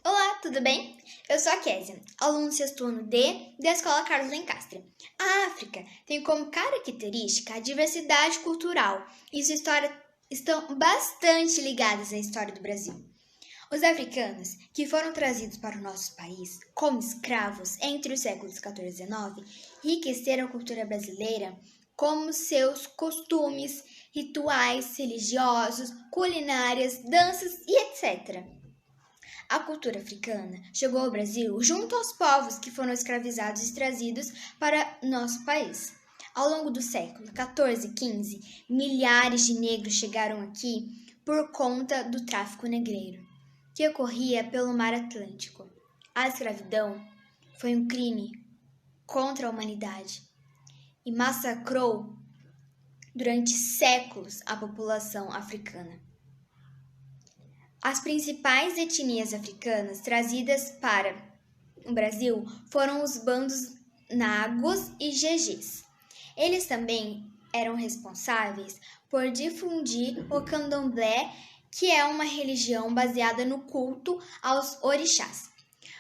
Olá, tudo bem? Eu sou a Késia, aluna do sexto ano D da Escola Carlos Lencastre. A África tem como característica a diversidade cultural e sua história estão bastante ligadas à história do Brasil. Os africanos, que foram trazidos para o nosso país como escravos entre os séculos XIV e XIX, enriqueceram a cultura brasileira como seus costumes, rituais religiosos, culinárias, danças e etc. A cultura africana chegou ao Brasil junto aos povos que foram escravizados e trazidos para nosso país. Ao longo do século XIV e XV, milhares de negros chegaram aqui por conta do tráfico negreiro, que ocorria pelo mar Atlântico. A escravidão foi um crime contra a humanidade e massacrou durante séculos a população africana. As principais etnias africanas trazidas para o Brasil foram os bandos Nagos e Gegés. Eles também eram responsáveis por difundir o candomblé, que é uma religião baseada no culto aos orixás.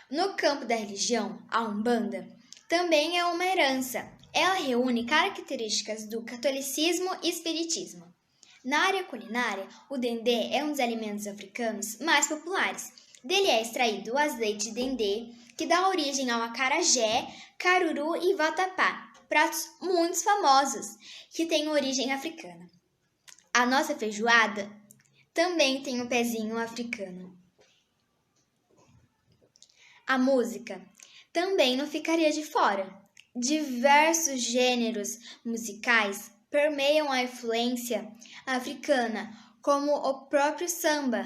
No campo da religião, a Umbanda também é uma herança. Ela reúne características do catolicismo e espiritismo. Na área culinária, o dendê é um dos alimentos africanos mais populares. Dele é extraído o azeite de dendê, que dá origem ao acarajé, caruru e vatapá, pratos muito famosos que têm origem africana. A nossa feijoada também tem um pezinho africano. A música também não ficaria de fora. Diversos gêneros musicais permeiam a influência africana, como o próprio samba,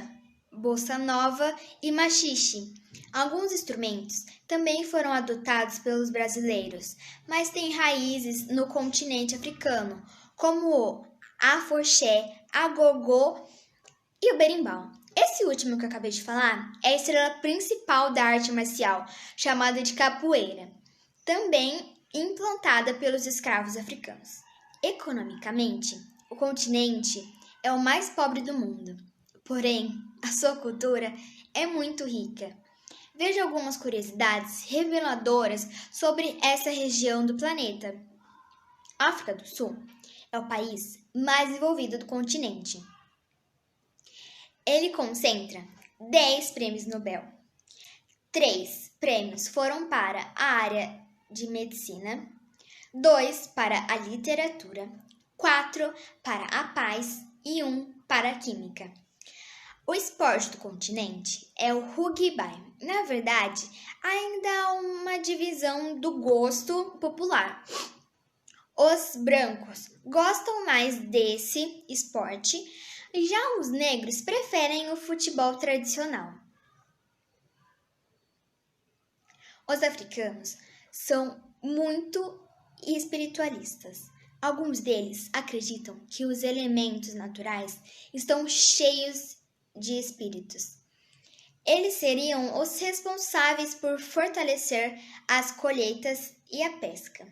bossa nova e machixe. Alguns instrumentos também foram adotados pelos brasileiros, mas têm raízes no continente africano, como o afoxé, agogô e o berimbau. Esse último que eu acabei de falar é a estrela principal da arte marcial, chamada de capoeira, também implantada pelos escravos africanos. Economicamente, o continente é o mais pobre do mundo, porém, a sua cultura é muito rica. Veja algumas curiosidades reveladoras sobre essa região do planeta. A África do Sul é o país mais desenvolvido do continente. Ele concentra 10 prêmios Nobel. 3 prêmios foram para a área de medicina, 2 para a literatura, 4 para a paz e 1 para a química. O esporte do continente é o rugby. Na verdade, ainda há uma divisão do gosto popular. Os brancos gostam mais desse esporte, já os negros preferem o futebol tradicional. Os africanos são muito espiritualistas. Alguns deles acreditam que os elementos naturais estão cheios de espíritos. Eles seriam os responsáveis por fortalecer as colheitas e a pesca.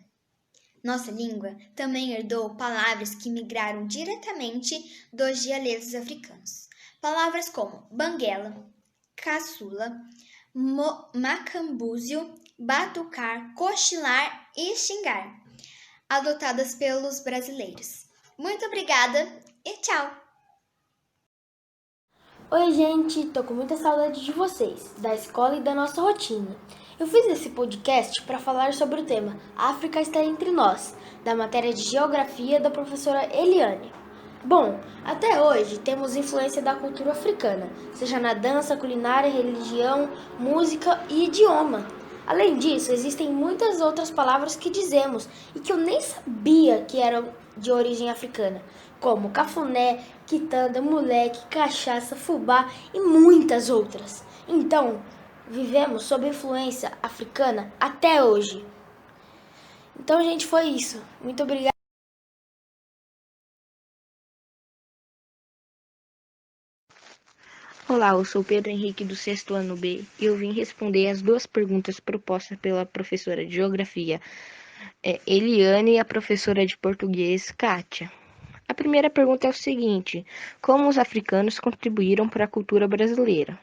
Nossa língua também herdou palavras que migraram diretamente dos dialetos africanos. Palavras como banguela, caçula, macambúzio, batucar, cochilar e xingar, adotadas pelos brasileiros. Muito obrigada e tchau! Oi, gente, tô com muita saudade de vocês, da escola e da nossa rotina. Eu fiz esse podcast para falar sobre o tema África está entre nós, da matéria de Geografia da professora Eliane. Bom, até hoje temos influência da cultura africana, seja na dança, culinária, religião, música e idioma. Além disso, existem muitas outras palavras que dizemos e que eu nem sabia que eram de origem africana, como cafuné, quitanda, moleque, cachaça, fubá e muitas outras. Então, vivemos sob influência africana até hoje. Então, gente, foi isso. Muito obrigada. Olá, eu sou Pedro Henrique do sexto ano B e eu vim responder as duas perguntas propostas pela professora de Geografia Eliane e a professora de Português Kátia. A primeira pergunta é o seguinte: como os africanos contribuíram para a cultura brasileira?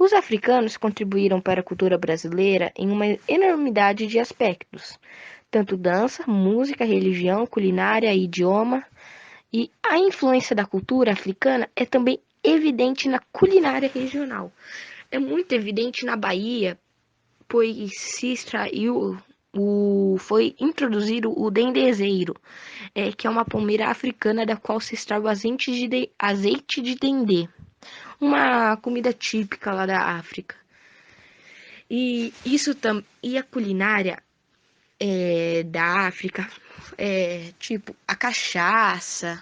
Os africanos contribuíram para a cultura brasileira em uma enormidade de aspectos, tanto dança, música, religião, culinária, idioma, e a influência da cultura africana é também evidente na culinária regional. É muito evidente na Bahia, pois se extraiu foi introduzido o dendezeiro, que é uma palmeira africana da qual se extrai o azeite de dendê, uma comida típica lá da África. E a culinária da África tipo a cachaça,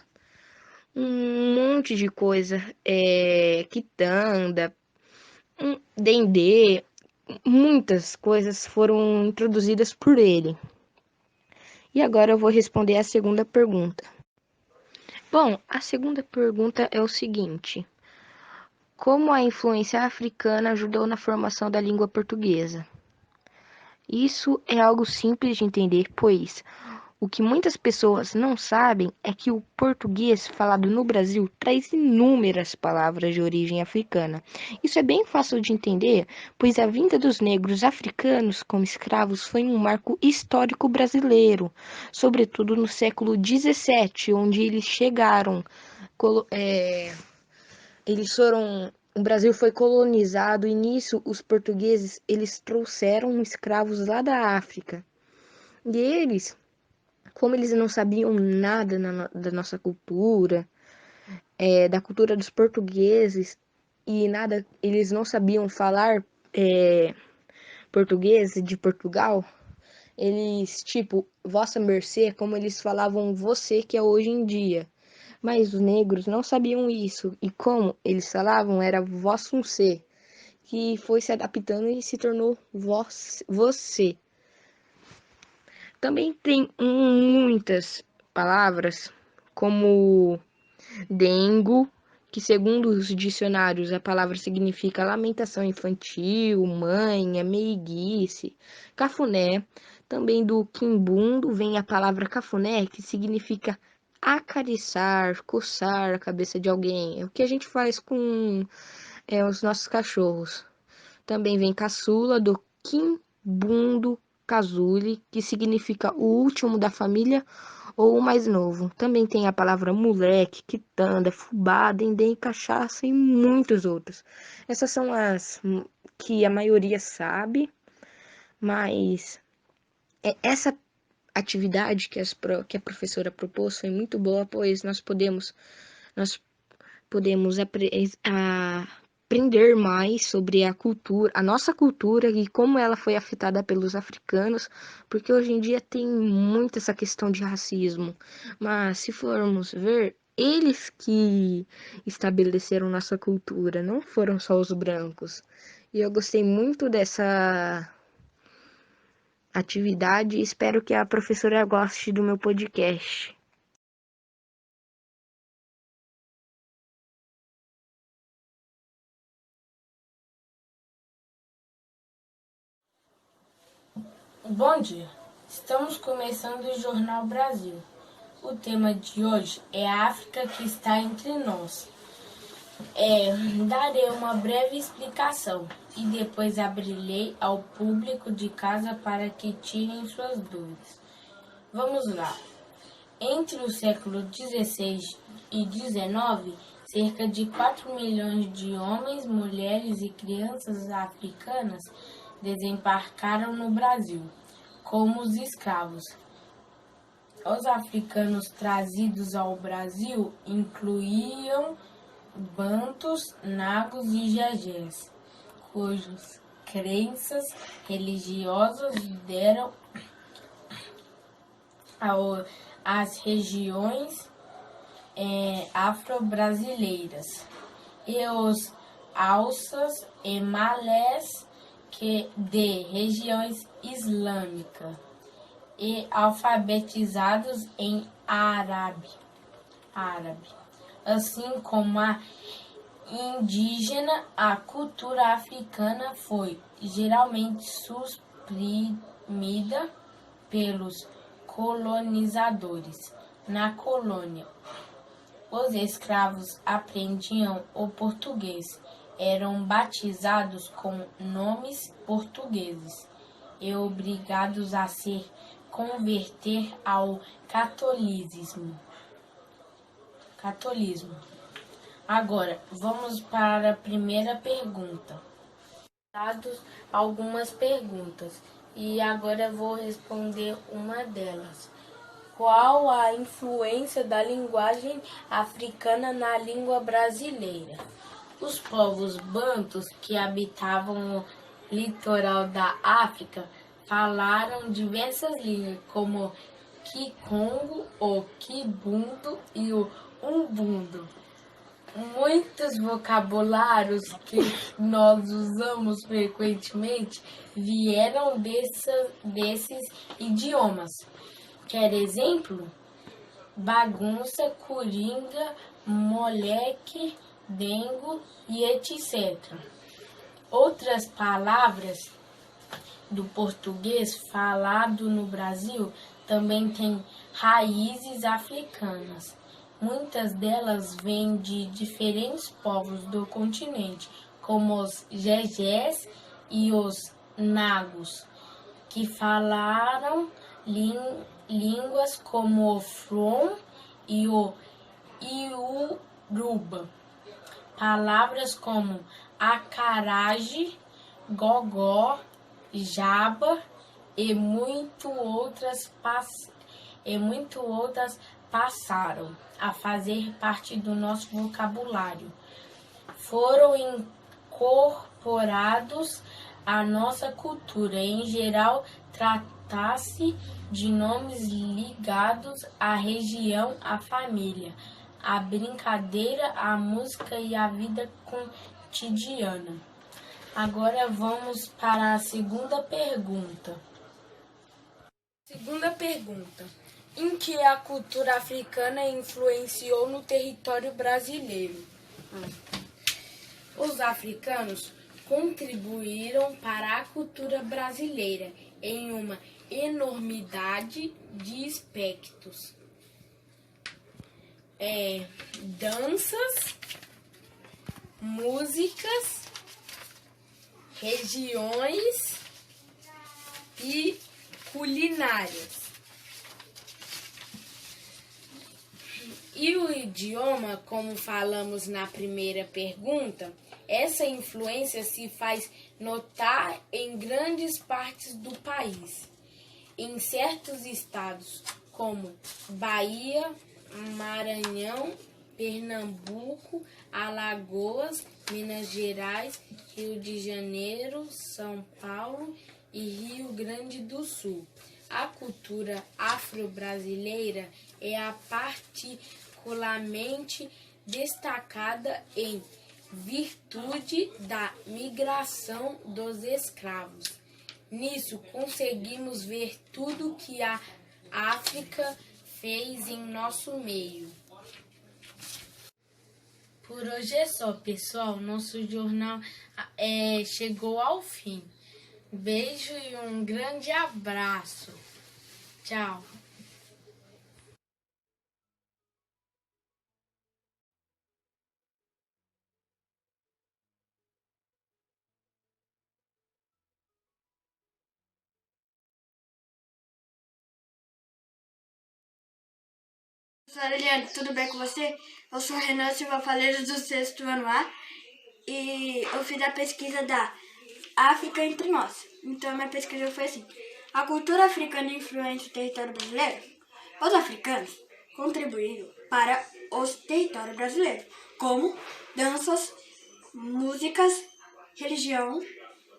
um monte de coisa, quitanda, dendê, muitas coisas foram introduzidas por ele. E agora eu vou responder a segunda pergunta. Bom, a segunda pergunta é o seguinte: como a influência africana ajudou na formação da língua portuguesa? Isso é algo simples de entender, pois o que muitas pessoas não sabem é que o português falado no Brasil traz inúmeras palavras de origem africana. Isso é bem fácil de entender, pois a vinda dos negros africanos como escravos foi um marco histórico brasileiro, sobretudo no século XVII, onde eles chegaram. O Brasil foi colonizado e nisso os portugueses eles trouxeram escravos lá da África. E eles, como eles não sabiam nada da nossa cultura, da cultura dos portugueses e nada, eles não sabiam falar português de Portugal, eles, tipo, vossa mercê, como eles falavam você que é hoje em dia. Mas os negros não sabiam isso, e como eles falavam era vossum ser, que foi se adaptando e se tornou você. Também tem muitas palavras, como dengo, que segundo os dicionários a palavra significa lamentação infantil, manha, meiguice, cafuné. Também do quimbundo vem a palavra cafuné, que significa acariciar, coçar a cabeça de alguém. É o que a gente faz com os nossos cachorros. Também vem caçula, do quimbundo casule, que significa o último da família ou o mais novo. Também tem a palavra moleque, quitanda, fubá, dendê, cachaça e muitos outros. Essas são as que a maioria sabe, mas essa atividade que a professora propôs foi muito boa, pois nós podemos aprender mais sobre a cultura, a nossa cultura e como ela foi afetada pelos africanos, porque hoje em dia tem muito essa questão de racismo. Mas se formos ver, eles que estabeleceram nossa cultura, não foram só os brancos. E eu gostei muito dessa atividade e espero que a professora goste do meu podcast. Bom dia, estamos começando o Jornal Brasil. O tema de hoje é a África que está entre nós. Darei uma breve explicação e depois abrirei ao público de casa para que tirem suas dúvidas. Vamos lá. Entre o século XVI e XIX, cerca de 4 milhões de homens, mulheres e crianças africanas desembarcaram no Brasil como os escravos. Os africanos trazidos ao Brasil incluíam bantus, nagos e jejés, cujas crenças religiosas deram às regiões afro-brasileiras, e os alças e malés de regiões islâmicas e alfabetizados em árabe. Assim como a indígena, a cultura africana foi geralmente suprimida pelos colonizadores. Na colônia, os escravos aprendiam o português eram batizados com nomes portugueses e obrigados a se converter ao catolismo. Agora, vamos para a primeira pergunta. Dados algumas perguntas e agora vou responder uma delas. Qual a influência da linguagem africana na língua brasileira? Os povos bantus que habitavam o litoral da África falaram diversas línguas, como o Kikongo, o Kibundo e o Umbundo. Muitos vocabulários que nós usamos frequentemente vieram desses idiomas. Quer exemplo? Bagunça, coringa, moleque, dengo e etc. Outras palavras do português falado no Brasil também têm raízes africanas. Muitas delas vêm de diferentes povos do continente, como os Jejés e os Nagos, que falaram línguas como o From e o Iuruba. Palavras como acarajé, gogó, jaba e muito outras passaram a fazer parte do nosso vocabulário. Foram incorporados à nossa cultura. Em geral, trata-se de nomes ligados à região, à família, à brincadeira, à música e à vida cotidiana. Agora vamos para a segunda pergunta. Segunda pergunta. Em que a cultura africana influenciou no território brasileiro? Os africanos contribuíram para a cultura brasileira em uma enormidade de aspectos. Danças, músicas, regiões e culinárias. E o idioma, como falamos na primeira pergunta, essa influência se faz notar em grandes partes do país. Em certos estados, como Bahia, Maranhão, Pernambuco, Alagoas, Minas Gerais, Rio de Janeiro, São Paulo e Rio Grande do Sul. A cultura afro-brasileira é particularmente destacada em virtude da migração dos escravos. Nisso conseguimos ver tudo que a África fez em nosso meio. Por hoje é só, pessoal. Nosso jornal chegou ao fim. Beijo e um grande abraço. Tchau. Professora Eliane, tudo bem com você? Eu sou Renan Silva Faleiros, do 6º ano A, e eu fiz a pesquisa da África entre nós. Então, a minha pesquisa foi assim: a cultura africana influencia o território brasileiro? Os africanos contribuíram para os territórios brasileiros, como danças, músicas, religião,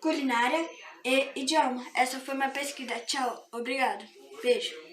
culinária e idioma. Essa foi minha pesquisa. Tchau, obrigado, beijo.